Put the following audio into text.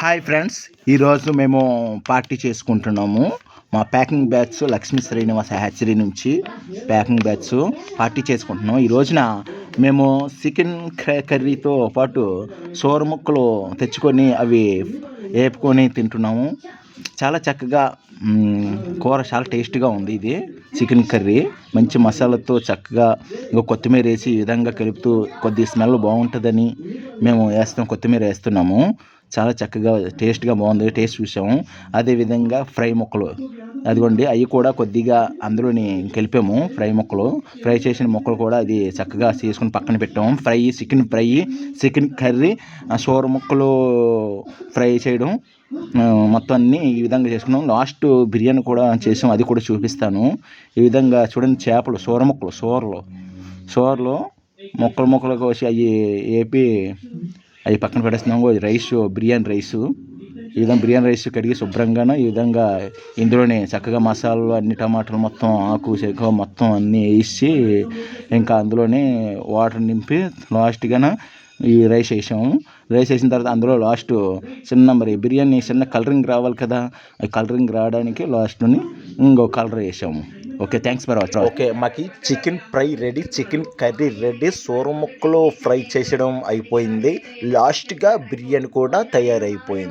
Hi friends, ఈరోజు మేము party చేసుకుంటున్నాము. మా packing batch Lakshmi Srinivasa hatchery నుంచి ప్యాకింగ్ బ్యాచ్ పార్టీ చేసుకుంటున్నాం. ఈ రోజున మేము చికెన్ కర్రీతో పాటు సోర ముక్కలు తెచ్చుకొని అవి వేపుకొని తింటున్నాము. చాలా చక్కగా కూర చాలా టేస్ట్గా ఉంది. ఇది చికెన్ కర్రీ మంచి మసాలాతో చక్కగా కొత్తిమీర వేసి ఈ విధంగా కలుపుతూ కొద్ది స్మెల్ బాగుంటుందని మేము కొత్తిమీర వేస్తున్నాము. చాలా చక్కగా టేస్ట్గా బాగుంది. టేస్ట్ చూసాము. అదేవిధంగా ఫ్రై ముక్కలు అదిగోండి, అవి కూడా కొద్దిగా అందులోని కలిపాము. ఫ్రై చేసిన ముక్కలు కూడా అది చక్కగా చేసుకుని పక్కన పెట్టాము. చికెన్ కర్రీ, సోర ముక్కలు ఫ్రై చేయడం మొత్తం అన్నీ ఈ విధంగా చేసుకున్నాం. లాస్ట్ బిర్యానీ కూడా చేసాం, అది కూడా చూపిస్తాను. ఈ విధంగా చూడండి, చేపలు సోరలో ముక్కలు కోసి అవి వేపి అవి పక్కన పెట్టేస్తున్నాము. బిర్యానీ రైసు ఈ విధంగా బిర్యానీ రైస్ కడిగి శుభ్రంగాను ఈ విధంగా ఇందులోనే చక్కగా మసాలాలు అన్ని టమాటాలు మొత్తం ఆకు చెక్క మొత్తం అన్నీ వేసి ఇంకా అందులోనే వాటర్ నింపి లాస్ట్గాన ఈ రైస్ వేసాము. రైస్ వేసిన తర్వాత అందులో లాస్ట్ బిర్యానీ చిన్న కలరింగ్ రావాలి కదా, ఆ కలరింగ్ రావడానికి లాస్ట్ని ఇంకో కలర్ వేసాము. Okay, thanks for watching. Okay, మాకు chicken fry ready, chicken curry ready, సోర ముక్కలు ఫ్రై చేసడం అయిపోయింది. లాస్ట్గా బిర్యానీ కూడా తయారైపోయింది.